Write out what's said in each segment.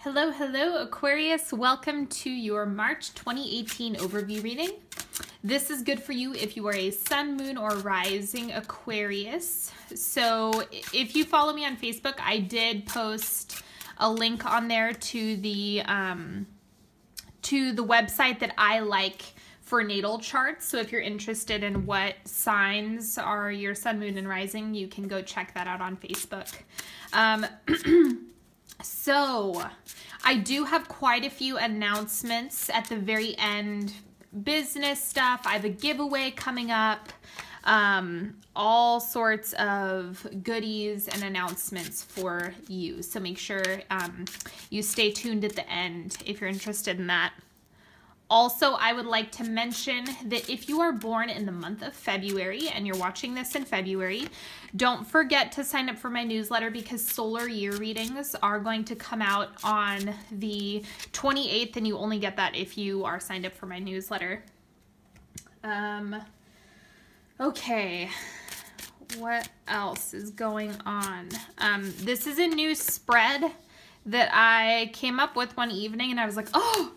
Hello, hello, Aquarius. Welcome to your March 2018 overview reading. This is good for you if you are a sun, moon, or rising Aquarius. So if you follow me on Facebook, I did post a link on there to the website that I like for natal charts. So if you're interested in what signs are your sun, moon, and rising, you can go check that out on Facebook. So I do have quite a few announcements at the very end, business stuff. I have a giveaway coming up, all sorts of goodies and announcements for you. So make sure you stay tuned at the end if you're interested in that. Also, I would like to mention that if you are born in the month of February and you're watching this in February, don't forget to sign up for my newsletter because solar year readings are going to come out on the 28th, and you only get that if you are signed up for my newsletter. Okay, what else is going on? This is a new spread that I came up with one evening, and I was like, oh,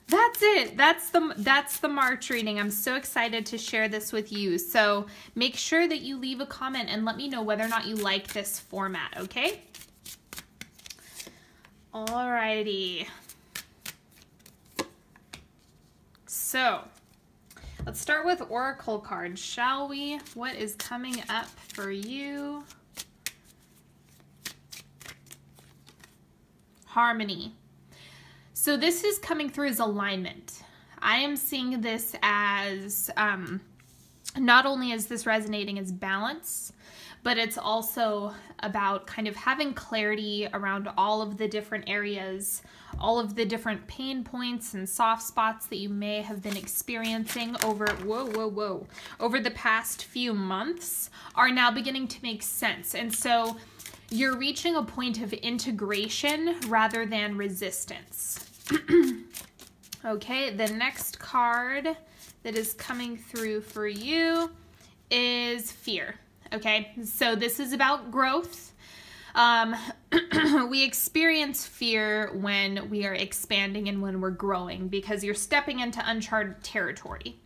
that's it. That's the March reading. I'm so excited to share this with you. So make sure that you leave a comment and let me know whether or not you like this format, okay? Alrighty. So let's start with Oracle cards, shall we? What is coming up for you? Harmony. So this is coming through as alignment. I am seeing this as, not only is this resonating as balance, but it's also about kind of having clarity around all of the different areas, all of the different pain points and soft spots that you may have been experiencing over, over the past few months are now beginning to make sense. And so you're reaching a point of integration rather than resistance. Okay, the next card that is coming through for you is fear. Okay, so this is about growth. We experience fear when we are expanding and when we're growing because you're stepping into uncharted territory.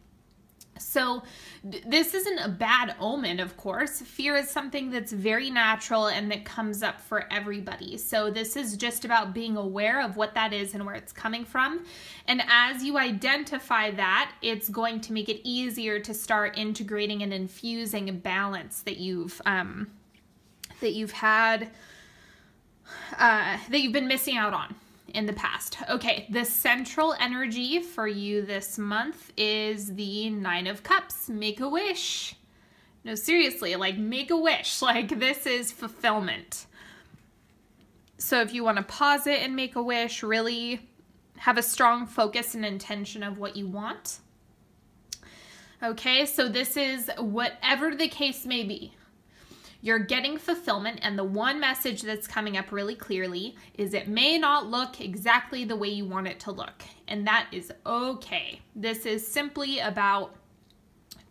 So this isn't a bad omen, of course. Fear is something that's very natural and that comes up for everybody. So this is just about being aware of what that is and where it's coming from. And as you identify that, it's going to make it easier to start integrating and infusing a balance that you've been missing out on in the past. Okay, the central energy for you this month is the Nine of Cups. Make a wish. No, seriously, like make a wish. Like this is fulfillment. So if you want to pause it and make a wish, really have a strong focus and intention of what you want. Okay, so this is whatever the case may be. You're getting fulfillment, and the one message that's coming up really clearly is it may not look exactly the way you want it to look, and that is okay. This is simply about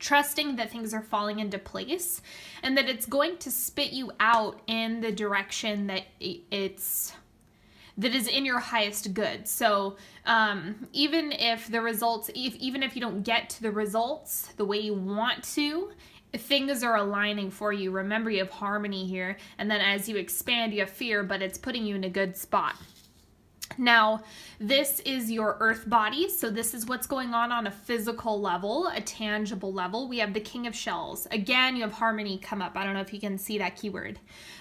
trusting that things are falling into place and that it's going to spit you out in the direction that is in your highest good. So even if the results, even if you don't get to the results the way you want to, things are aligning for you. Remember, you have harmony here, and then as you expand, you have fear, but it's putting you in a good spot. Now, this is your earth body, so this is what's going on a physical level, a tangible level. We have the King of Shells. Again, you have harmony come up. I don't know if you can see that keyword,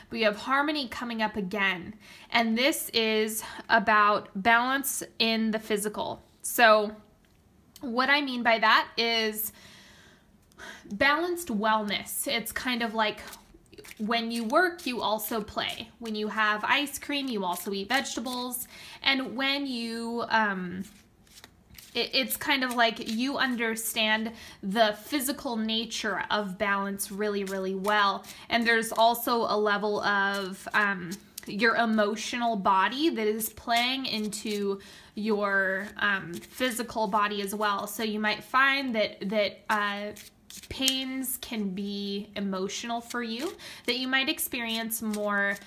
but you have harmony coming up again, and this is about balance in the physical. So what I mean by that is balanced wellness. It's kind of like when you work, you also play. When you have ice cream, you also eat vegetables. And when you, it's kind of like you understand the physical nature of balance really, really well. And there's also a level of your emotional body that is playing into your physical body as well. So you might find that pains can be emotional for you, that you might experience more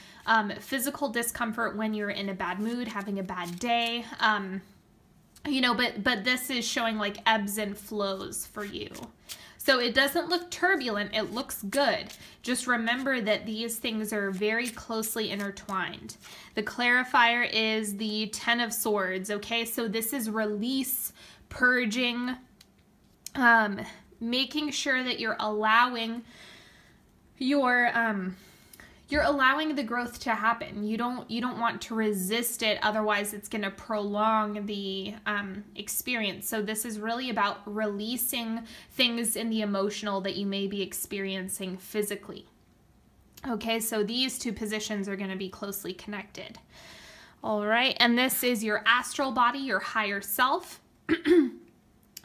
physical discomfort when you're in a bad mood, having a bad day, you know, but this is showing like ebbs and flows for you. So it doesn't look turbulent, it looks good. Just remember that these things are very closely intertwined. The clarifier is the Ten of Swords, okay? So this is release, purging, making sure that you're allowing you're allowing the growth to happen. You don't want to resist it, otherwise it's going to prolong the experience. So this is really about releasing things in the emotional that you may be experiencing physically. Okay, so these two positions are going to be closely connected. All right, and this is your astral body, your higher self.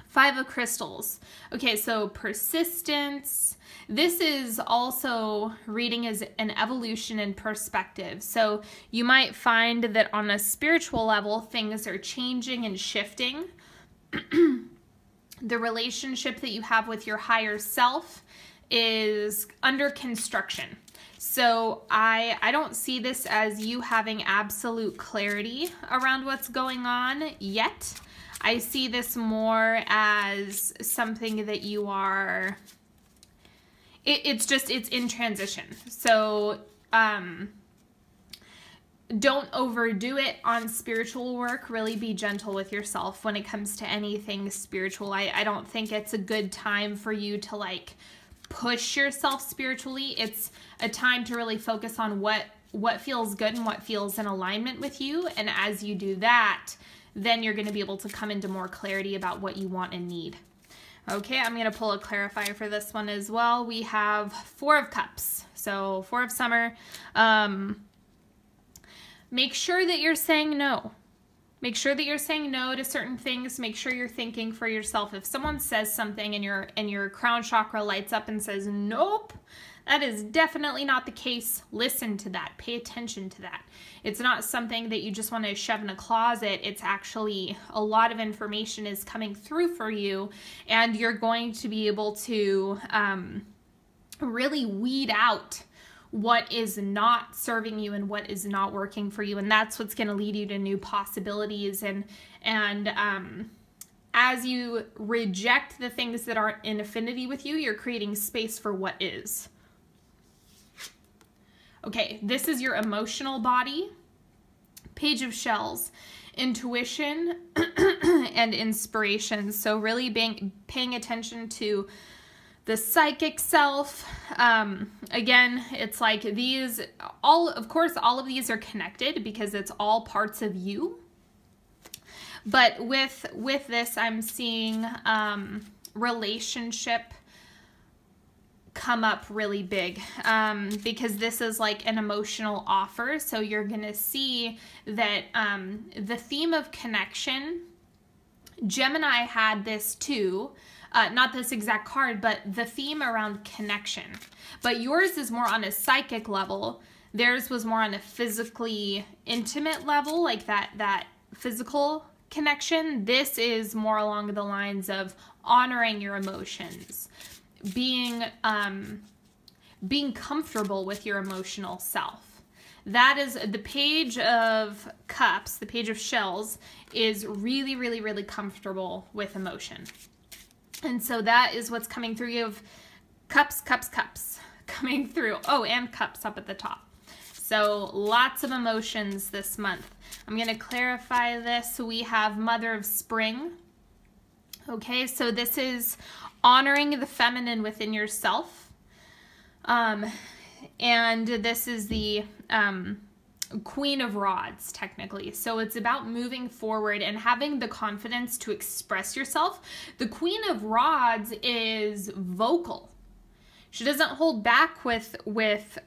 Five of Crystals. Okay, so persistence. This is also reading as an evolution in perspective. So you might find that on a spiritual level, things are changing and shifting. The relationship that you have with your higher self is under construction. So I don't see this as you having absolute clarity around what's going on yet. I see this more as something that you are... It's in transition. So don't overdo it on spiritual work. Really be gentle with yourself when it comes to anything spiritual. I don't think it's a good time for you to like push yourself spiritually. It's a time to really focus on what feels good and what feels in alignment with you. And as you do that, then you're going to be able to come into more clarity about what you want and need. Okay, I'm going to pull a clarifier for this one as well. We have Four of Cups. So Four of Summer. Make sure that you're saying no. Make sure that you're saying no to certain things. Make sure you're thinking for yourself. If someone says something and your crown chakra lights up and says, nope, that is definitely not the case. Listen to that. Pay attention to that. It's not something that you just want to shove in a closet. It's actually a lot of information is coming through for you, and you're going to be able to really weed out what is not serving you and what is not working for you. And that's what's going to lead you to new possibilities. And as you reject the things that aren't in affinity with you, you're creating space for what is. Okay, this is your emotional body. Page of Shells, intuition and inspiration. So really paying attention to the psychic self. Again, it's like these, of course, all of these are connected because it's all parts of you. But with this, I'm seeing relationship come up really big because this is like an emotional offer. So you're gonna see that the theme of connection, Gemini had this too, not this exact card, but the theme around connection. But yours is more on a psychic level. Theirs was more on a physically intimate level, like that physical connection. This is more along the lines of honoring your emotions, being comfortable with your emotional self. That is the Page of Cups. The Page of Shells is really, really, really comfortable with emotion. And so that is what's coming through. You have cups, cups, cups coming through. Oh, and cups up at the top. So lots of emotions this month. I'm going to clarify this. We have Mother of Spring. Okay, so this is honoring the feminine within yourself. And this is the Queen of Rods, technically. So it's about moving forward and having the confidence to express yourself. The Queen of Rods is vocal. She doesn't hold back with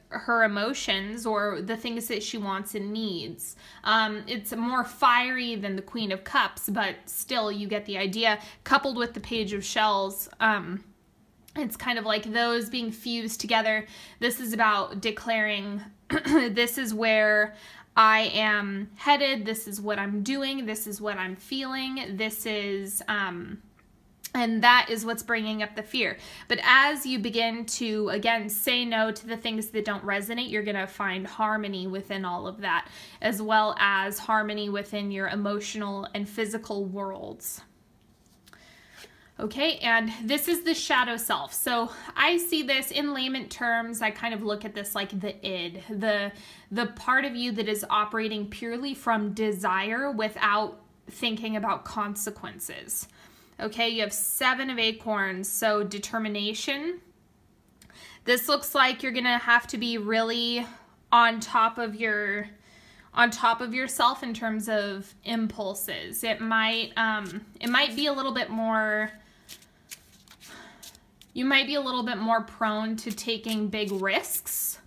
her emotions or the things that she wants and needs. It's more fiery than the Queen of Cups, but still you get the idea. Coupled with the Page of Shells, it's kind of like those being fused together. This is about declaring, this is where I am headed. This is what I'm doing. This is what I'm feeling. This is And that is what's bringing up the fear. But as you begin to, again, say no to the things that don't resonate, you're going to find harmony within all of that, as well as harmony within your emotional and physical worlds. Okay, and this is the shadow self. So I see this in layman terms. I kind of look at this like the id, the part of you that is operating purely from desire without thinking about consequences. Okay, you have 7 of acorns, so determination. This looks like you're gonna have to be really on top of yourself in terms of impulses. It might be a little bit more. You might be a little bit more prone to taking big risks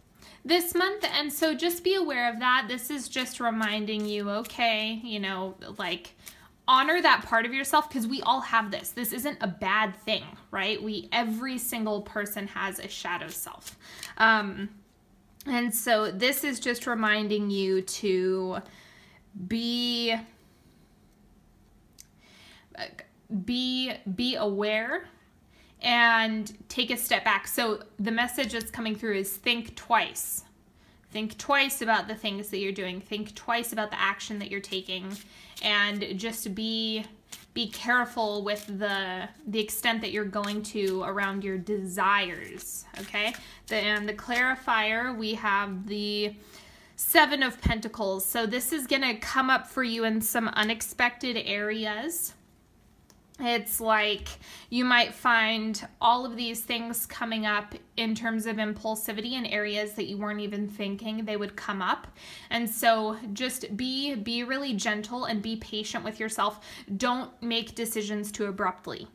this month, and so just be aware of that. This is just reminding you, okay, you know, like, honor that part of yourself, because we all have this. This isn't a bad thing, right? Every single person has a shadow self. And so this is just reminding you to be aware and take a step back. So the message that's coming through is think twice. Think twice about the things that you're doing. Think twice about the action that you're taking, and just be careful with the extent that you're going to around your desires. Okay. And the clarifier, we have the 7 of Pentacles. So this is going to come up for you in some unexpected areas. It's like you might find all of these things coming up in terms of impulsivity in areas that you weren't even thinking they would come up. And so just be really gentle and be patient with yourself. Don't make decisions too abruptly.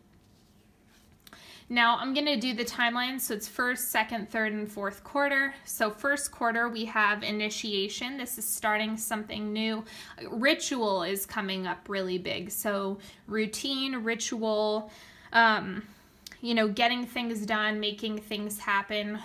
Now I'm going to do the timeline. So it's first, second, third, and fourth quarter. So first quarter, we have initiation. This is starting something new. Ritual is coming up really big. So routine, ritual, you know, getting things done, making things happen.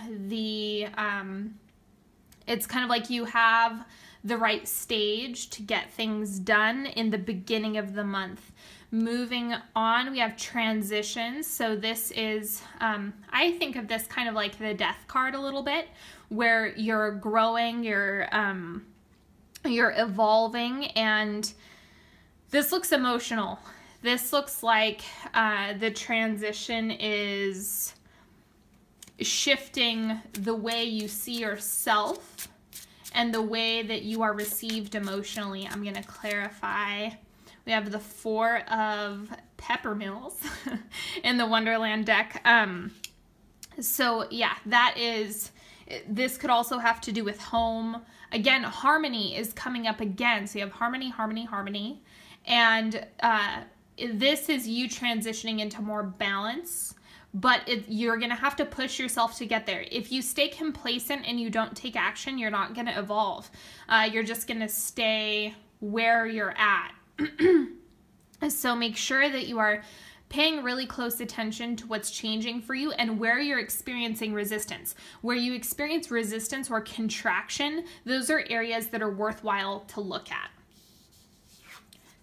It's kind of like you have the right stage to get things done in the beginning of the month. Moving on, we have transitions. So this is, I think of this kind of like the death card a little bit, where you're growing, you're evolving, and this looks emotional. This looks like the transition is shifting the way you see yourself and the way that you are received emotionally. I'm going to clarify. We have the 4 of Peppermills in the Wonderland deck. So yeah, this could also have to do with home. Again, harmony is coming up again. So you have harmony, harmony, harmony. And this is you transitioning into more balance, but you're going to have to push yourself to get there. If you stay complacent and you don't take action, you're not going to evolve. You're just going to stay where you're at. So make sure that you are paying really close attention to what's changing for you and where you're experiencing resistance. Where you experience resistance or contraction, those are areas that are worthwhile to look at.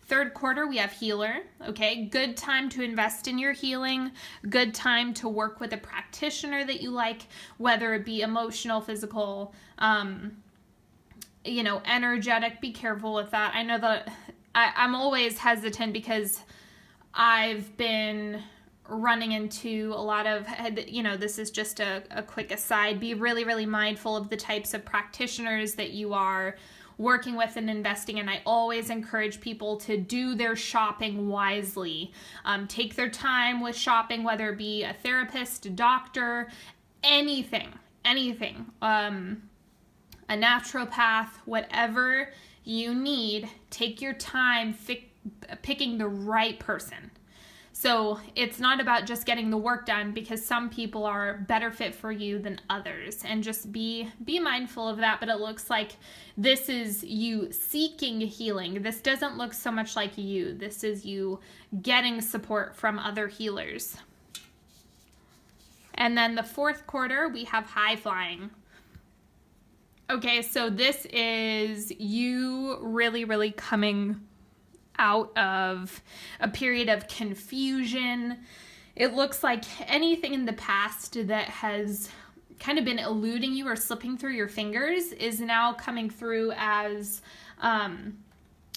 Third quarter, we have healer. Okay, good time to invest in your healing. Good time to work with a practitioner that you like, whether it be emotional, physical, you know, energetic. Be careful with that. I know that I'm always hesitant because I've been running into a lot of, you know, this is just a quick aside. Be really, really mindful of the types of practitioners that you are working with and investing in. I always encourage people to do their shopping wisely. Take their time with shopping, whether it be a therapist, a doctor, anything. A naturopath, whatever you need, take your time picking the right person. So it's not about just getting the work done, because some people are better fit for you than others, and just be mindful of that. But it looks like this is you seeking healing. This doesn't look so much like you. This is you getting support from other healers. And then the fourth quarter, we have high flying. Okay, so this is you really, really coming out of a period of confusion, it looks like anything in the past that has kind of been eluding you or slipping through your fingers is now coming through as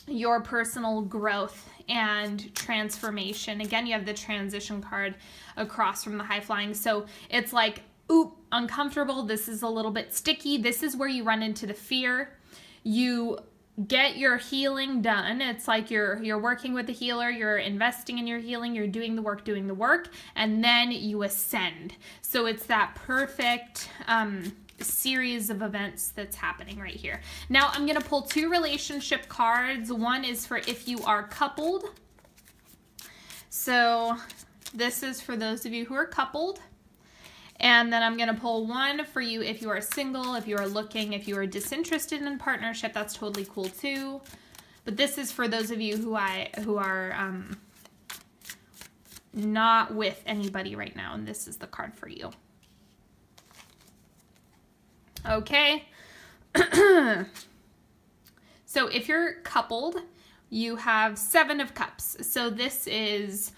your personal growth and transformation. Again, you have the transition card across from the high flying. So it's like, oop, uncomfortable. This is a little bit sticky. This is where you run into the fear. You get your healing done. It's like you're working with a healer, you're investing in your healing, you're doing the work, and then you ascend. So it's that perfect series of events that's happening right here. Now I'm going to pull 2 relationship cards. One is for if you are coupled. So this is for those of you who are coupled. And then I'm going to pull one for you if you are single, if you are looking, if you are disinterested in partnership, that's totally cool too. But this is for those of you who are not with anybody right now, and this is the card for you. Okay. So if you're coupled, you have 7 of Cups. So this is,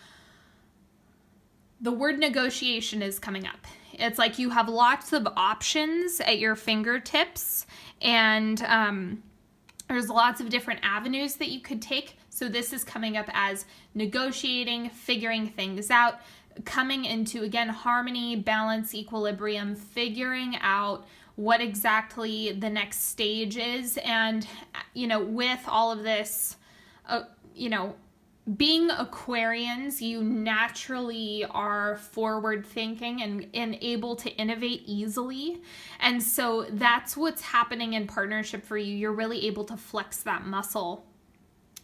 the word negotiation is coming up. It's like you have lots of options at your fingertips, and there's lots of different avenues that you could take. So this is coming up as negotiating, figuring things out, coming into, again, harmony, balance, equilibrium, figuring out what exactly the next stage is. And, you know, with all of this, you know, being Aquarians, you naturally are forward thinking and able to innovate easily. And so that's what's happening in partnership for you. You're really able to flex that muscle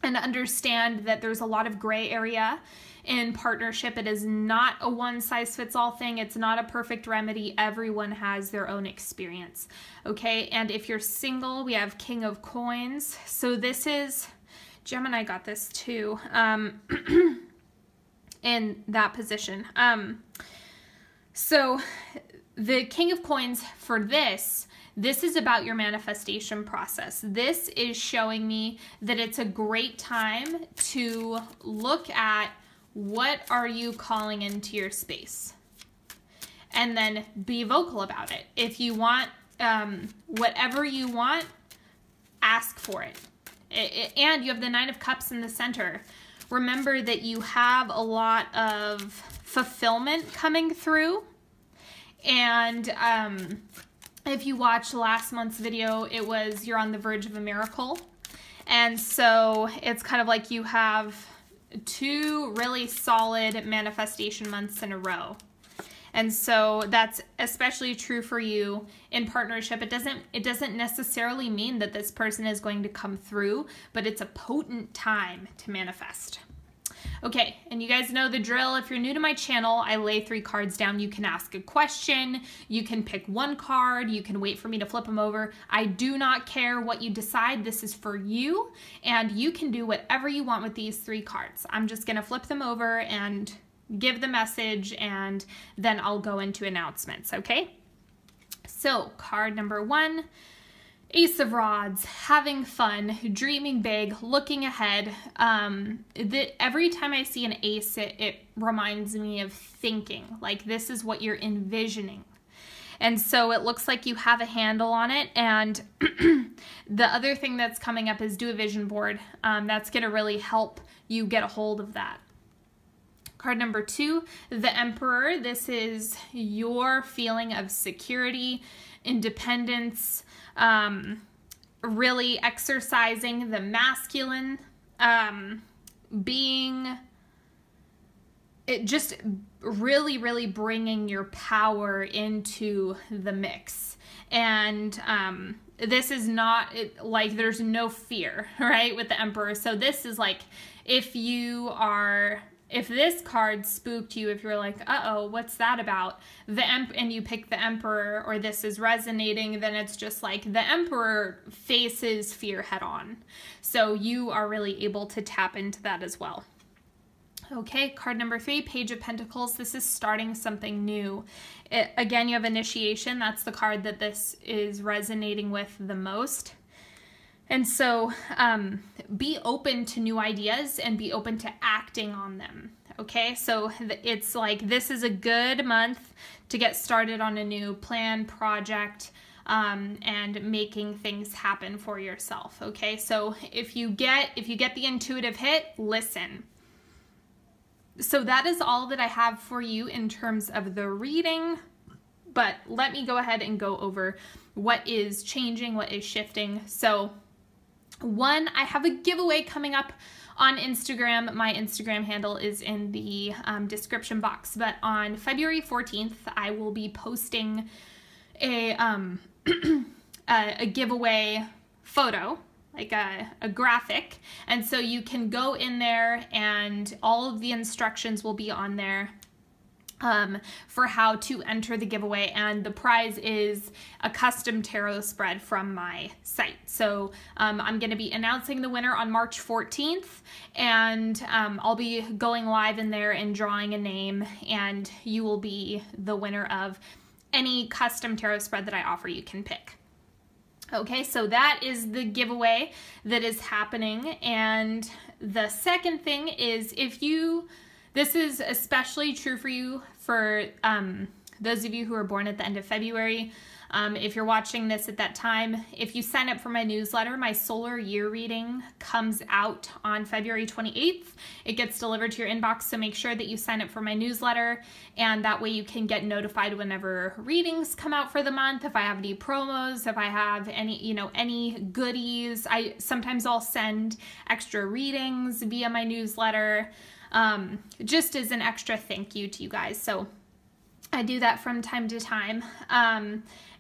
and understand that there's a lot of gray area in partnership. It is not a one-size-fits-all thing. It's not a perfect remedy. Everyone has their own experience. Okay, and if you're single, we have King of Coins. So this is, Gemini got this too, in that position. So the King of Coins for this is about your manifestation process. This is showing me that it's a great time to look at what are you calling into your space, and then be vocal about it. If you want whatever you want, ask for it. And you have the 9 of Cups in the center. Remember that you have a lot of fulfillment coming through. And if you watched last month's video, it was you're on the verge of a miracle. And so it's kind of like you have 2 really solid manifestation months in a row. And so that's especially true for you in partnership. It doesn't necessarily mean that this person is going to come through, but it's a potent time to manifest. Okay, and you guys know the drill. If you're new to my channel, I lay 3 cards down. You can ask a question, you can pick 1 card, you can wait for me to flip them over. I do not care what you decide. This is for you, and you can do whatever you want with these 3 cards. I'm just gonna flip them over and give the message, and then I'll go into announcements, okay? So card number 1, Ace of Rods, having fun, dreaming big, looking ahead. Every time I see an ace, it reminds me of thinking, like this is what you're envisioning. And so it looks like you have a handle on it. And the other thing that's coming up is do a vision board. That's going to really help you get a hold of that. Card number 2, the Emperor. This is your feeling of security, independence, really exercising the masculine, just really bringing your power into the mix. And this is not like there's no fear, right, with the Emperor. So this is like if this card spooked you, if you're like, uh-oh, what's that about? And you pick the Emperor, or this is resonating, then it's just like the Emperor faces fear head on. So you are really able to tap into that as well. Okay, card number 3, Page of Pentacles. This is starting something new. Again, you have initiation. That's the card that this is resonating with the most. And so be open to new ideas and be open to acting on them, Okay, so it's like this is a good month to get started on a new plan, project, and making things happen for yourself. Okay, so if you get the intuitive hit, listen. So that is all that I have for you in terms of the reading, but let me go ahead and go over what is changing, what is shifting. So one, I have a giveaway coming up on Instagram. My Instagram handle is in the description box, but on February 14th, I will be posting a giveaway photo, like a graphic, and so you can go in there and all of the instructions will be on there for how to enter the giveaway, and the prize is a custom tarot spread from my site. So I'm going to be announcing the winner on March 14th, and I'll be going live in there and drawing a name, and you will be the winner of any custom tarot spread that I offer. You can pick. Okay, so that is the giveaway that is happening. And the second thing is, this is especially true for you for those of you who are born at the end of February. If you're watching this at that time, if you sign up for my newsletter, my solar year reading comes out on February 28th. It gets delivered to your inbox, so make sure that you sign up for my newsletter, and that way you can get notified whenever readings come out for the month. If I have any promos, if I have any goodies, sometimes I'll send extra readings via my newsletter, just as an extra thank you to you guys. So I do that from time to time.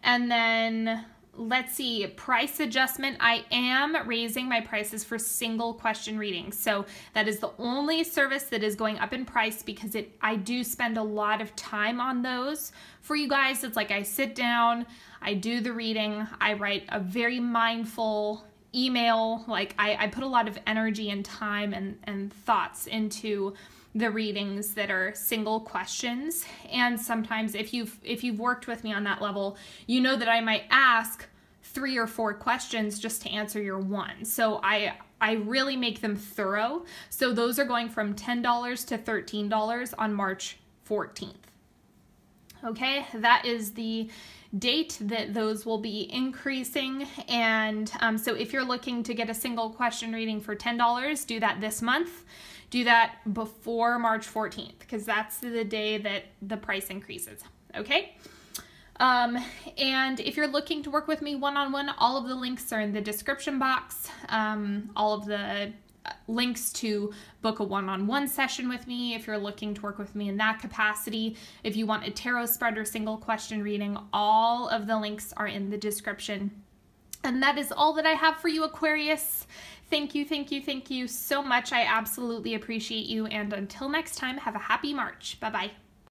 And then let's see, price adjustment. I am raising my prices for single question readings. So that is the only service that is going up in price, because I do spend a lot of time on those for you guys. It's like I sit down, I do the reading, I write a very mindful email. Like I put a lot of energy and time and thoughts into the readings that are single questions. And sometimes if you've worked with me on that level, you know that I might ask 3 or 4 questions just to answer your one. So I really make them thorough. So those are going from $10 to $13 on March 14th. Okay, that is the date that those will be increasing. And so if you're looking to get a single question reading for $10, do that this month. Do that before March 14th, because that's the day that the price increases. Okay? And if you're looking to work with me one-on-one, all of the links are in the description box. All of the links to book a one-on-one session with me if you're looking to work with me in that capacity. If you want a tarot spread or single question reading, all of the links are in the description. And that is all that I have for you, Aquarius. Thank you so much. I absolutely appreciate you. And until next time, have a happy March. Bye-bye.